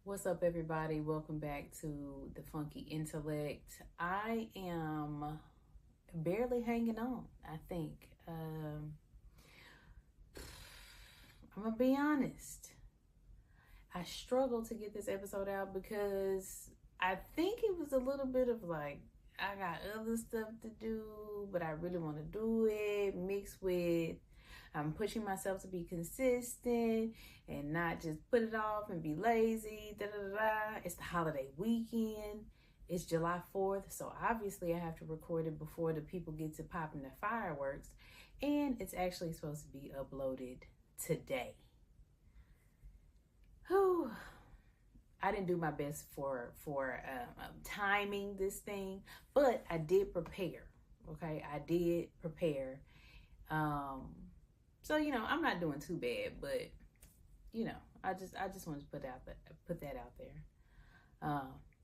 What's up, everybody? Welcome back to the Funky Intellect. I am barely hanging on, I think. I'm gonna be honest. I struggled to get this episode out because I think it was a little bit of like, I got other stuff to do, but I really want to do it, mixed with I'm pushing myself to be consistent and not just put it off and be lazy. Da, da, da, da. It's the holiday weekend. It's July 4th. So obviously I have to record it before the people get to popping their fireworks. And it's actually supposed to be uploaded today. Whew. I didn't do my best for timing this thing, but I did prepare. Okay, I did prepare. So I'm not doing too bad, but I just wanted to put that out there.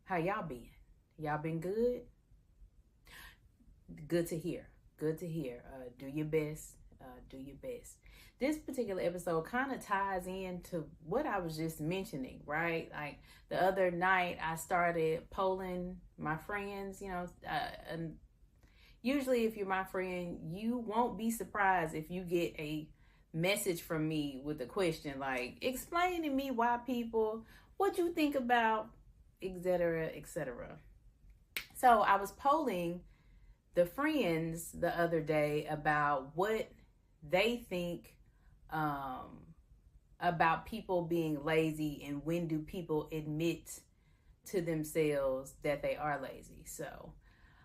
How y'all been? Y'all been good? Good to hear. Good to hear. Do your best. Do your best. This particular episode kind of ties into what I was just mentioning, right? Like the other night, I started polling my friends. And usually, if you're my friend, you won't be surprised if you get a message from me with a question like, explain to me why people, what you think about, etc., etc. So I was polling the friends the other day about what they think about people being lazy and when do people admit to themselves that they are lazy. So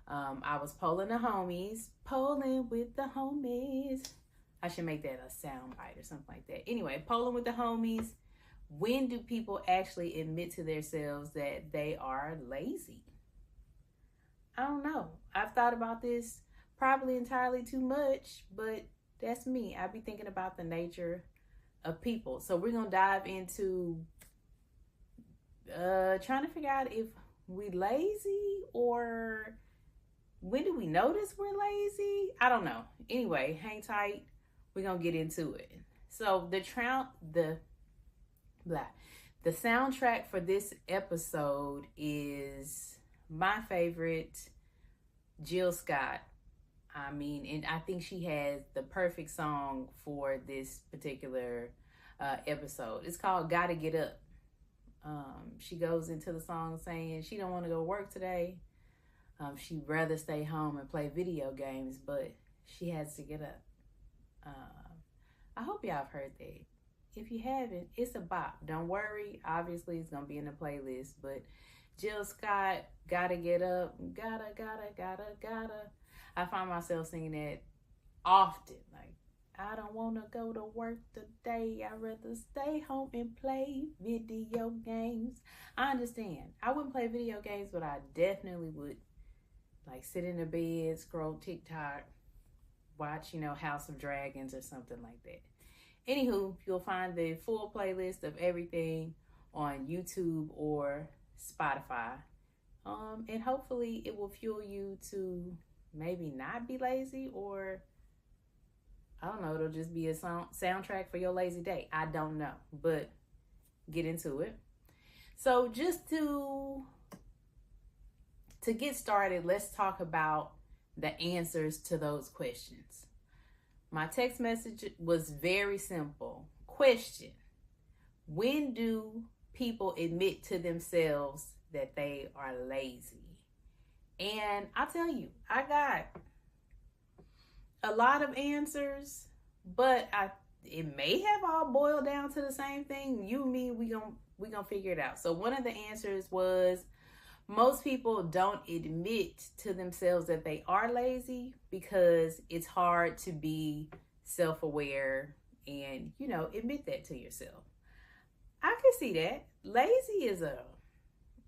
I was polling the homies, polling with the homies. I should make that a sound bite or something like that. Anyway, polling with the homies. When do people actually admit to themselves that they are lazy? I don't know. I've thought about this probably entirely too much, but that's me. I be thinking about the nature of people. So we're going to dive into trying to figure out if we lazy or when do we notice we're lazy? I don't know. Anyway, hang tight. We're going to get into it. So the soundtrack for this episode is my favorite, Jill Scott. And I think she has the perfect song for this particular episode. It's called Gotta Get Up. She goes into the song saying she don't want to go work today. She'd rather stay home and play video games, but she has to get up. I hope y'all have heard that. If you haven't, it's a bop. Don't worry. Obviously, it's going to be in the playlist. But Jill Scott, Gotta Get Up. Gotta. I find myself singing that often. Like, I don't want to go to work today. I'd rather stay home and play video games. I understand. I wouldn't play video games, but I definitely would like sit in the bed, scroll TikTok, watch, House of Dragons or something like that. Anywho, you'll find the full playlist of everything on YouTube or Spotify. And hopefully it will fuel you to maybe not be lazy, or I don't know, it'll just be a soundtrack for your lazy day. I don't know, but get into it. So just to get started, let's talk about the answers to those questions. My text message was very simple. Question: when do people admit to themselves that they are lazy? And I'll tell you, I got a lot of answers, but it may have all boiled down to the same thing. You and me, we gonna figure it out. So one of the answers was, most people don't admit to themselves that they are lazy because it's hard to be self-aware and, admit that to yourself. I can see that. Lazy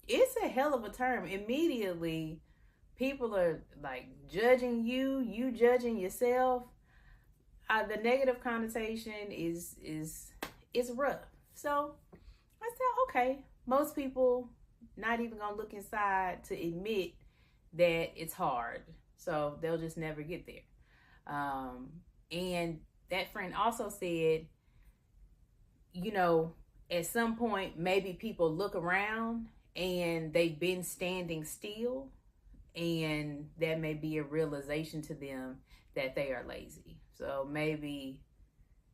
it's a hell of a term. Immediately, people are like judging you judging yourself. The negative connotation is rough. So I said, okay, most people not even gonna look inside to admit that it's hard, so they'll just never get there. And that friend also said, at some point, maybe people look around and they've been standing still, and that may be a realization to them that they are lazy. So maybe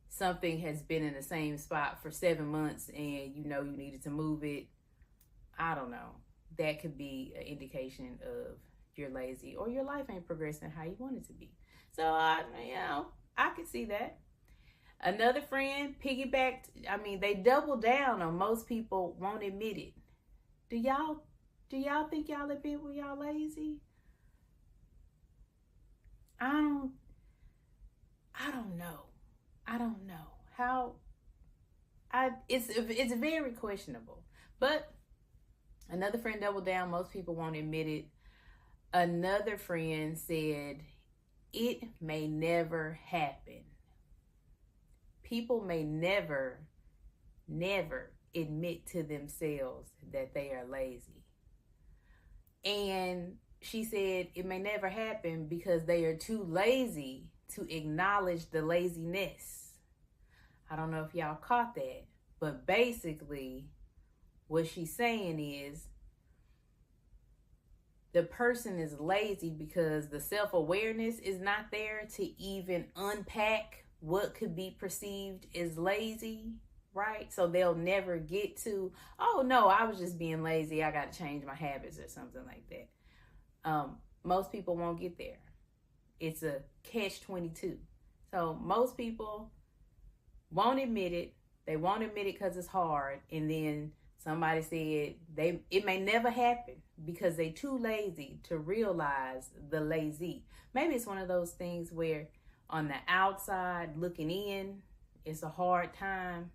something has been in the same spot for 7 months and you know you needed to move it. I don't know. That could be an indication of you're lazy or your life ain't progressing how you want it to be. So, I could see that. Another friend piggybacked, they double down on most people won't admit it. Do y'all think y'all admit when y'all lazy? I don't know. I don't know. It's very questionable. But another friend doubled down, most people won't admit it. Another friend said, it may never happen. People may never admit to themselves that they are lazy. And she said it may never happen because they are too lazy to acknowledge the laziness. I don't know if y'all caught that, but basically what she's saying is the person is lazy because the self-awareness is not there to even unpack what could be perceived as lazy, right? So they'll never get to, oh no, I was just being lazy, I got to change my habits or something like that. Most people won't get there. It's a catch-22. So most people won't admit it. They won't admit it because it's hard. And then somebody said it may never happen because they too lazy to realize the lazy. Maybe it's one of those things where on the outside looking in, it's a hard time.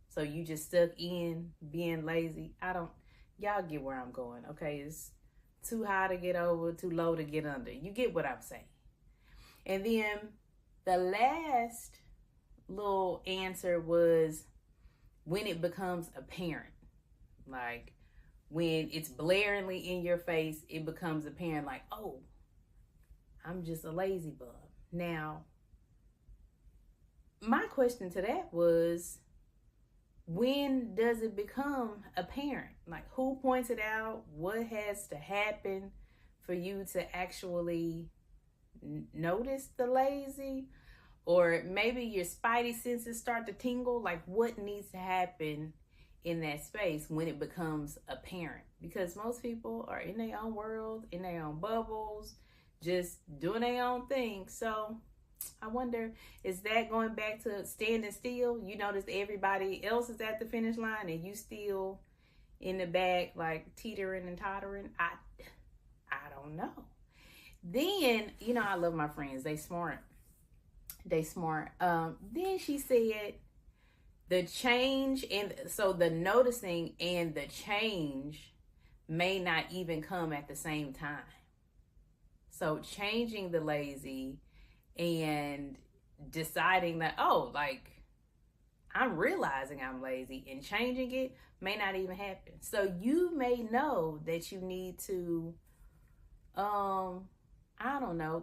So you just stuck in being lazy. Y'all get where I'm going, okay? It's too high to get over, too low to get under. You get what I'm saying. And then the last little answer was when it becomes apparent. Like when it's blaringly in your face, it becomes apparent like, oh, I'm just a lazy bum. Now, my question to that was, when does it become apparent? Like, who points it out? What has to happen for you to actually notice the lazy? Or maybe your spidey senses start to tingle. Like, what needs to happen in that space when it becomes apparent? Because most people are in their own world, in their own bubbles, just doing their own thing. So I wonder, is that going back to standing still? You notice everybody else is at the finish line and you still in the back, like teetering and tottering. I don't know. Then, I love my friends. They smart. Then she said the change, and so the noticing and the change may not even come at the same time. So changing the lazy and deciding that, I'm realizing I'm lazy, and changing it may not even happen. So you may know that you need to,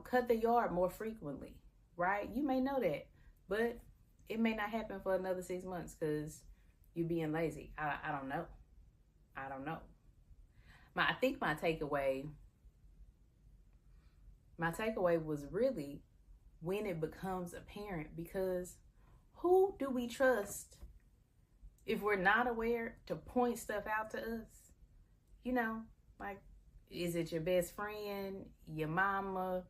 cut the yard more frequently, right? You may know that, but it may not happen for another 6 months because you're being lazy. I don't know. I think my takeaway was really when it becomes apparent, because who do we trust if we're not aware to point stuff out to us? Like, is it your best friend, your mama,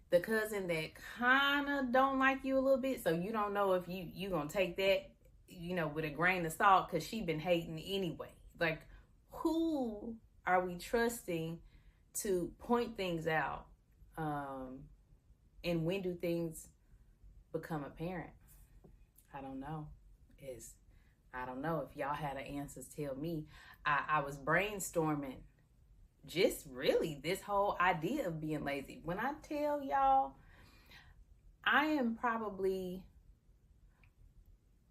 the cousin that kind of don't like you a little bit, so you don't know if you gonna take that, with a grain of salt because she been hating anyway? Like, who are we trusting to point things out? And when do things become apparent? I don't know. I don't know. If y'all had an answer, tell me. I was brainstorming just really this whole idea of being lazy. When I tell y'all, I am probably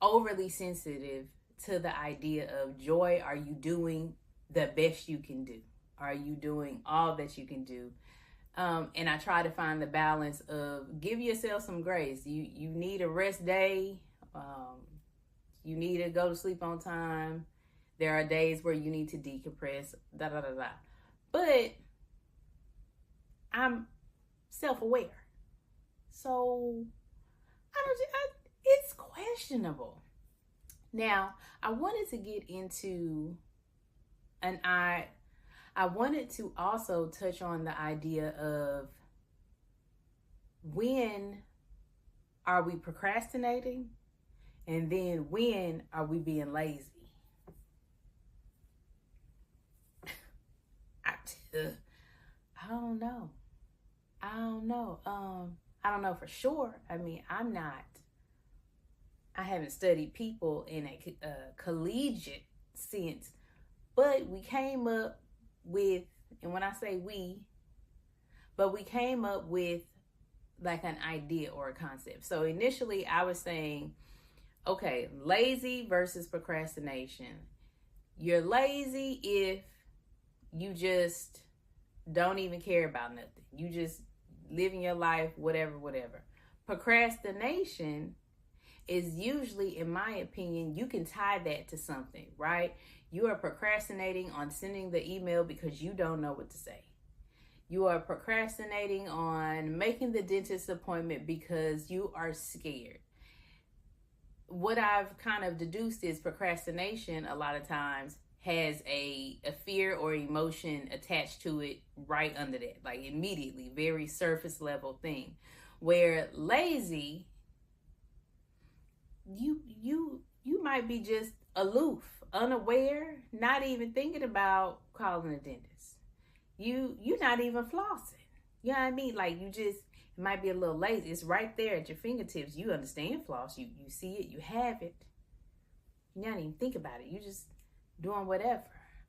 overly sensitive to the idea of joy. Are you doing the best you can do? Are you doing all that you can do? And I try to find the balance of give yourself some grace. You need a rest day. You need to go to sleep on time. There are days where you need to decompress, da da da da. But I'm self-aware. So it's questionable. Now, I wanted to get into, and I wanted to also touch on the idea of, when are we procrastinating? And then when are we being lazy? I don't know. I don't know. I don't know for sure. I mean, I haven't studied people in a collegiate sense, but we came up with, and when I say we came up with like an idea or a concept. So initially I was saying, okay, lazy versus procrastination. You're lazy if you just don't even care about nothing. You just living your life, whatever. Procrastination is usually, in my opinion, you can tie that to something, right? You are procrastinating on sending the email because you don't know what to say. You are procrastinating on making the dentist appointment because you are scared. What I've kind of deduced is procrastination a lot of times has a fear or emotion attached to it right under that, like immediately, very surface level thing. Where lazy, you might be just aloof, unaware, not even thinking about calling a dentist. You're not even flossing. You know what I mean? Like, it might be a little lazy. It's right there at your fingertips. You understand floss. You see it. You have it. You don't even think about it. You just doing whatever.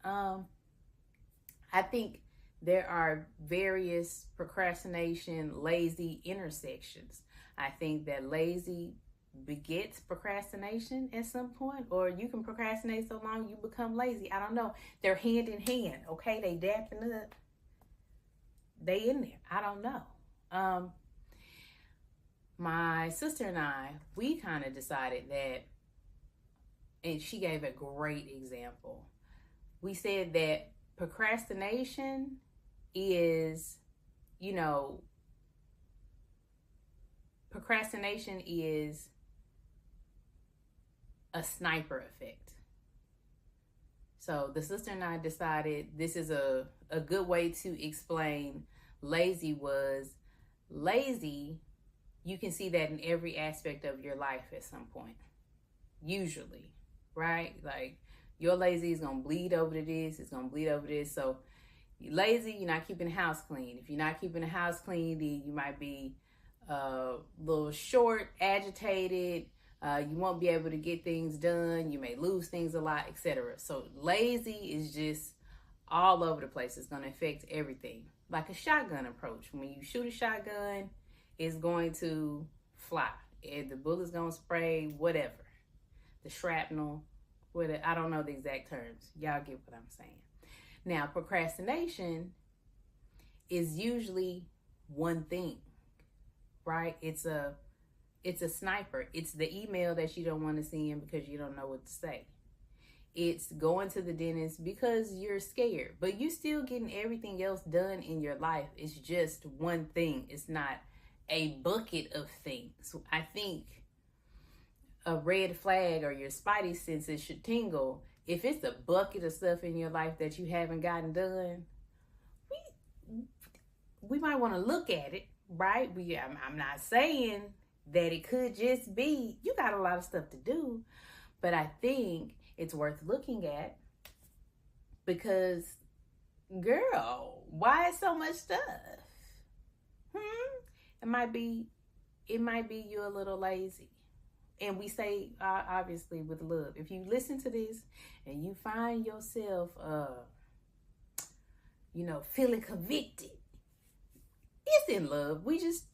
I think there are various procrastination, lazy intersections. I think that lazy begets procrastination at some point, or you can procrastinate so long you become lazy. I don't know. They're hand in hand, okay? They dapping up. They in there. I don't know. My sister and I, we kind of decided that, and she gave a great example. We said that procrastination is, procrastination is a sniper effect. So the sister and I decided this is a good way to explain lazy. You can see that in every aspect of your life at some point, usually, right? Like, your lazy is going to bleed over to this, it's going to bleed over this. So you're lazy, you're not keeping the house clean. If you're not keeping the house clean, then you might be a little short, agitated. You won't be able to get things done. You may lose things a lot, etc. So lazy is just all over the place. It's going to affect everything. Like a shotgun approach. When you shoot a shotgun, it's going to fly. The bullet's going to spray, whatever. The shrapnel, whatever. I don't know the exact terms. Y'all get what I'm saying. Now, procrastination is usually one thing, right? It's a sniper. It's the email that you don't want to send because you don't know what to say. It's going to the dentist because you're scared, but you still getting everything else done in your life. It's just one thing. It's not a bucket of things. I think a red flag or your spidey senses should tingle if it's a bucket of stuff in your life that you haven't gotten done. We might want to look at it, right? I'm not saying that it could just be you got a lot of stuff to do, but I think it's worth looking at because, girl, why is so much stuff? It might be you a little lazy. And we say, obviously, with love. If you listen to this and you find yourself, feeling convicted, it's in love. We just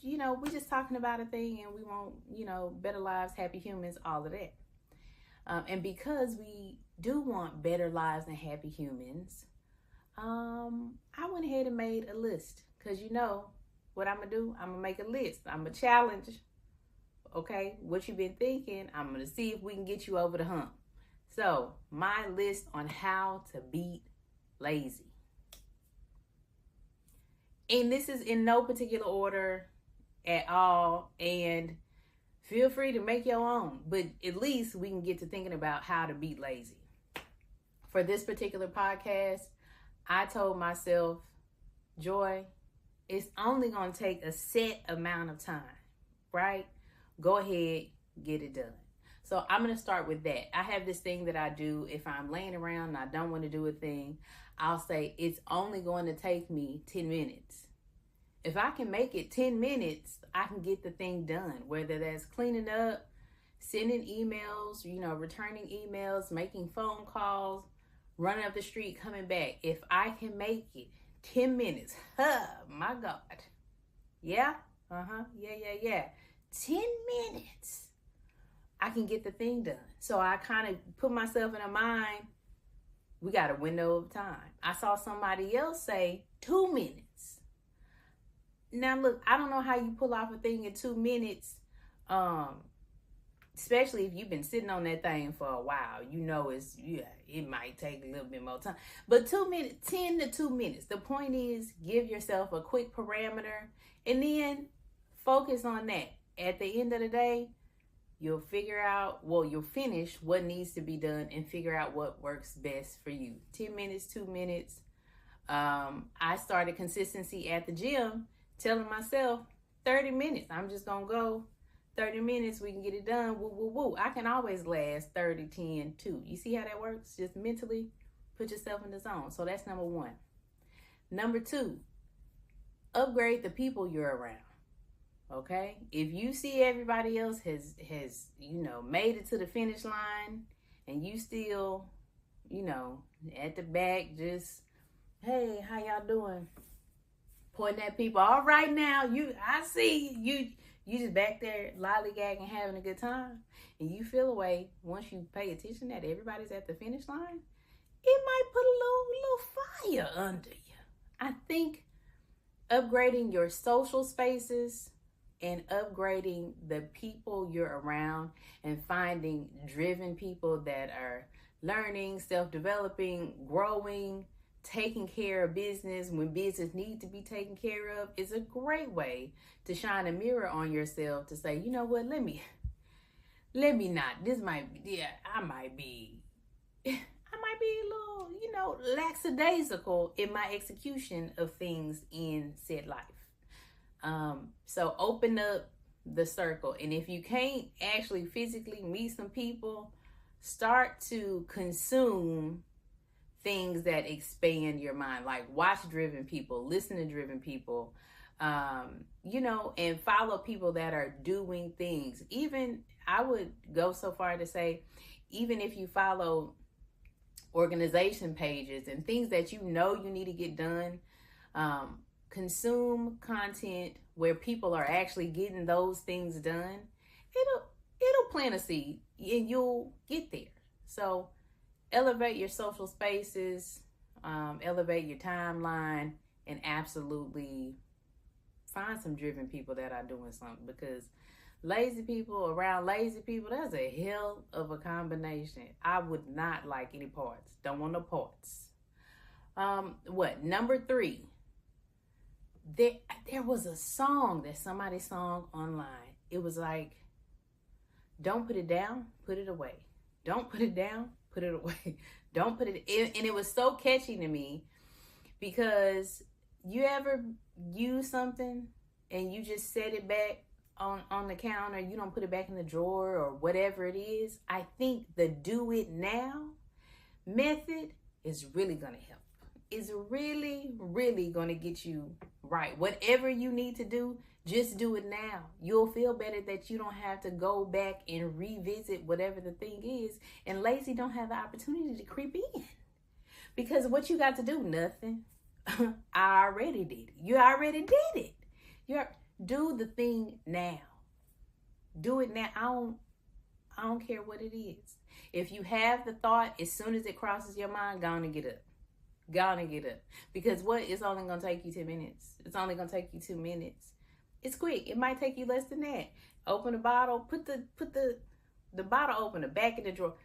talking about a thing, and we want, better lives, happy humans, all of that. And because we do want better lives and happy humans, I went ahead and made a list. Because what I'm going to do? I'm going to make a list. I'm going to challenge Okay, what you've been thinking, I'm going to see if we can get you over the hump. So, my list on how to beat lazy. And this is in no particular order at all. And feel free to make your own. But at least we can get to thinking about how to beat lazy. For this particular podcast, I told myself, Joy, it's only going to take a set amount of time, right? Go ahead, get it done. So I'm going to start with that. I have this thing that I do if I'm laying around and I don't want to do a thing. I'll say it's only going to take me 10 minutes. If I can make it 10 minutes, I can get the thing done, whether that's cleaning up, sending emails, returning emails, making phone calls, running up the street, coming back. If I can make it 10 minutes, my God. Yeah, yeah. 10 minutes. I can get the thing done. So I kind of put myself in a mind, we got a window of time. I saw somebody else say 2 minutes. Now look, I don't know how you pull off a thing in 2 minutes, especially if you've been sitting on that thing for a while. It might take a little bit more time. But 2 minutes, 10 to 2 minutes. The point is, give yourself a quick parameter and then focus on that. At the end of the day, you'll finish what needs to be done and figure out what works best for you. 10 minutes, 2 minutes. I started consistency at the gym, telling myself 30 minutes. I'm just going to go 30 minutes. We can get it done. Woo, woo, woo. I can always last 30, 10, 2. You see how that works? Just mentally put yourself in the zone. So that's number 1. Number 2, upgrade the people you're around. Okay, if you see everybody else has made it to the finish line, and you still, at the back, just, hey, how y'all doing? Pointing at people. All right, now I see you just back there lollygagging, having a good time, and you feel away once you pay attention that everybody's at the finish line. It might put a little fire under you. I think upgrading your social spaces and upgrading the people you're around and finding driven people that are learning, self-developing, growing, taking care of business when business needs to be taken care of is a great way to shine a mirror on yourself to say, you know what, let me not, this might be, I might be a little, lackadaisical in my execution of things in said life. So open up the circle. And if you can't actually physically meet some people, start to consume things that expand your mind, like watch driven people, listen to driven people, and follow people that are doing things. Even I would go so far to say, even if you follow organization pages and things that you need to get done, consume content where people are actually getting those things done. It'll plant a seed and you'll get there. So elevate your social spaces, elevate your timeline, and absolutely find some driven people that are doing something, because lazy people around lazy people, that's a hell of a combination. I would not like any parts. Don't want no parts. Number 3. There was a song that somebody sung online. It was like, don't put it down, put it away. Don't put it down, put it away. Don't put it in. And it was so catchy to me, because you ever use something and you just set it back on the counter, you don't put it back in the drawer or whatever it is. I think the do it now method is really going to help. Is really, really going to get you right. Whatever you need to do, just do it now. You'll feel better that you don't have to go back and revisit whatever the thing is. And lazy don't have the opportunity to creep in. Because what you got to do, nothing. I already did it. You already did it. Do the thing now. Do it now. I don't care what it is. If you have the thought, as soon as it crosses your mind, go on and get up. Go on and get up. Because it's only going to take you 10 minutes. It's only going to take you 2 minutes. It's quick. It might take you less than that. Open the bottle, put the bottle open, the back in the drawer.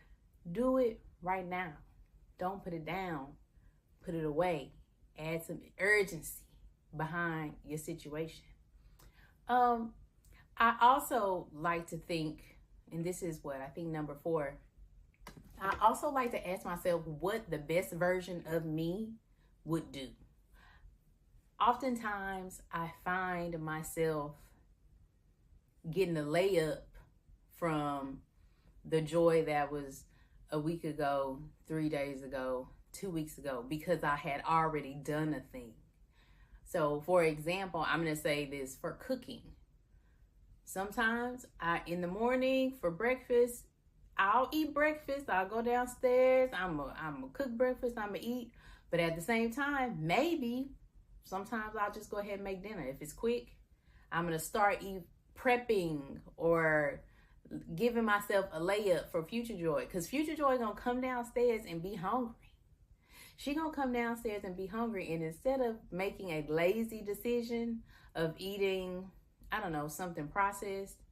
Do it right now. Don't put it down. Put it away. Add some urgency behind your situation. I also like to think, and this is what I think number 4. I also like to ask myself what the best version of me would do. Oftentimes, I find myself getting a layup from the joy that was a week ago, 3 days ago, 2 weeks ago, because I had already done a thing. So, for example, I'm going to say this for cooking. Sometimes in the morning for breakfast, I'll eat breakfast. I'll go downstairs. I'm gonna cook breakfast. I'm gonna eat. But at the same time, maybe sometimes I'll just go ahead and make dinner. If it's quick, I'm gonna start prepping or giving myself a layup for Future Joy. Because Future Joy gonna come downstairs and be hungry. She gonna come downstairs and be hungry. And instead of making a lazy decision of eating, I don't know, something processed,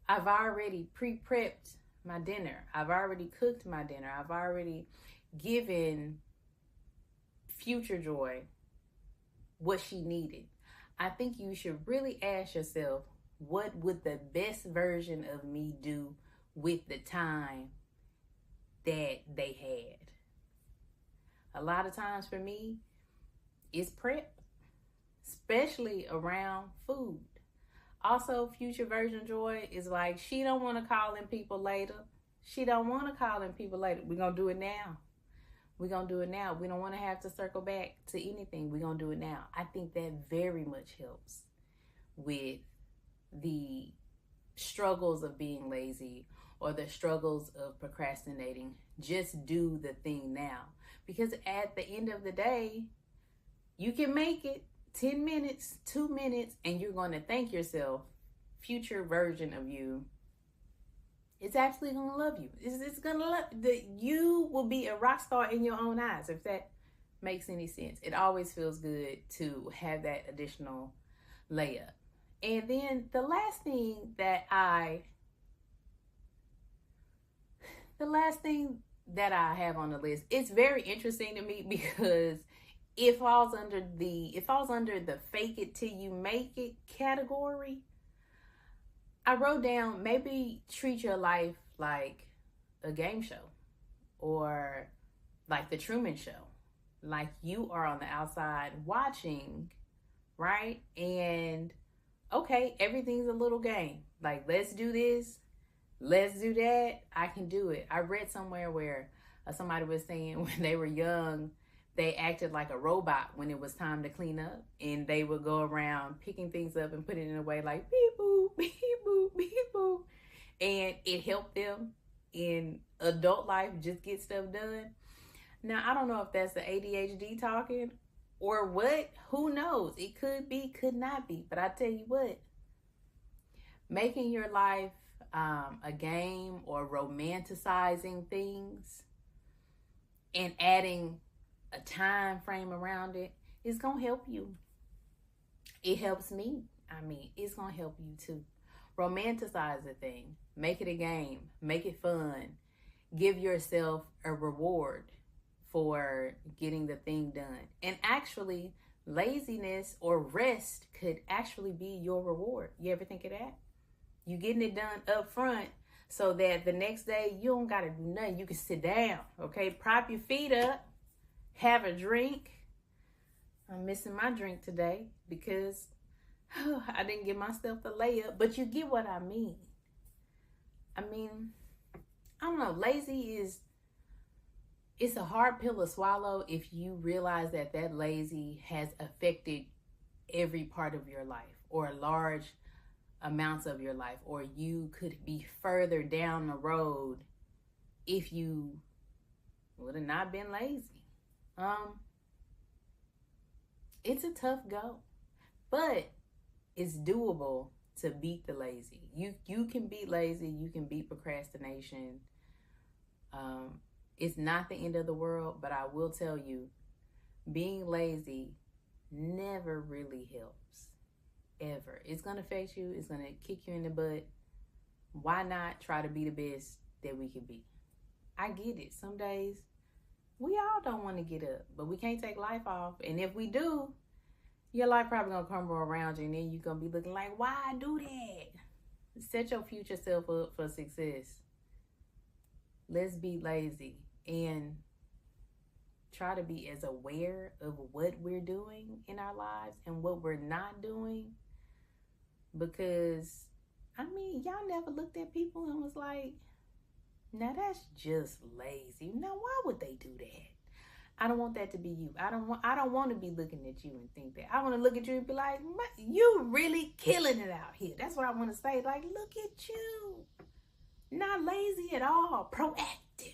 I've already pre-prepped my dinner. I've already cooked my dinner. I've already given Future Joy what she needed. I think you should really ask yourself, what would the best version of me do with the time that they had? A lot of times for me, it's prep, especially around food. Also, Future Version Joy is like, she don't want to call in people later. She don't want to call in people later. We're going to do it now. We're going to do it now. We don't want to have to circle back to anything. We're going to do it now. I think that very much helps with the struggles of being lazy or the struggles of procrastinating. Just do the thing now. Because at the end of the day, you can make it 10 minutes, 2 minutes, and you're going to thank yourself. Future version of you is absolutely going to love you. It's going to love you. Will be a rock star in your own eyes, if that makes any sense. It always feels good to have that additional layup. And then the last thing that I have on the list, it's very interesting to me because it falls under the fake it till you make it category. I wrote down, maybe treat your life like a game show or like the Truman Show. Like you are on the outside watching, right? And okay, everything's a little game. Like, let's do this, let's do that. I can do it. I read somewhere where somebody was saying when they were young, they acted like a robot when it was time to clean up, and they would go around picking things up and putting it away like beep boop, beep boop, beep boop. And it helped them in adult life just get stuff done. Now, I don't know if that's the ADHD talking or what. Who knows? It could be, could not be. But I tell you what, making your life a game or romanticizing things and adding a time frame around it is going to help you. It helps me. I mean, it's going to help you too. Romanticize the thing. Make it a game. Make it fun. Give yourself a reward for getting the thing done. And actually, laziness or rest could actually be your reward. You ever think of that? You getting it done up front so that the next day you don't got to do nothing. You can sit down, okay? Prop your feet up. Have a drink. I'm missing my drink today because I didn't give myself the layup, but you get what I mean. I don't know. Lazy it's a hard pill to swallow if you realize that lazy has affected every part of your life or large amounts of your life, or you could be further down the road if you would have not been lazy. It's a tough go, but it's doable to beat the lazy. You can beat lazy. You can beat procrastination. It's not the end of the world, but I will tell you, being lazy never really helps. ever. It's going to affect you. It's going to kick you in the butt. Why not try to be the best that we can be? I get it. Some days we all don't want to get up, but we can't take life off. And if we do, your life probably going to crumble around you, and then you're going to be looking like, why I do that? Set your future self up for success. Let's be lazy and try to be as aware of what we're doing in our lives and what we're not doing. Because, I mean, y'all never looked at people and was like, now that's just lazy. Now, why would they do that? I don't want that to be you. I don't want to be looking at you and think that. I want to look at you and be like, you really killing it out here. That's what I want to say. Like, look at you. Not lazy at all. Proactive.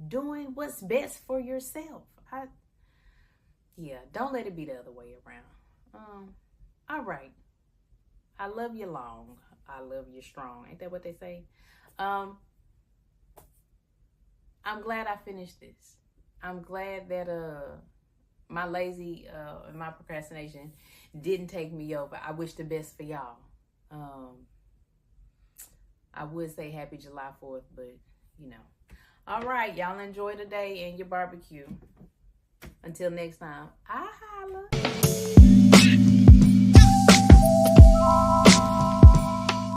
Doing what's best for yourself. Don't let it be the other way around. All right. I love you long. I love you strong. Ain't that what they say? I'm glad I finished this. I'm glad that my lazy and my procrastination didn't take me over. I wish the best for y'all. I would say happy July 4th, but you know. All right, y'all enjoy the day and your barbecue. Until next time.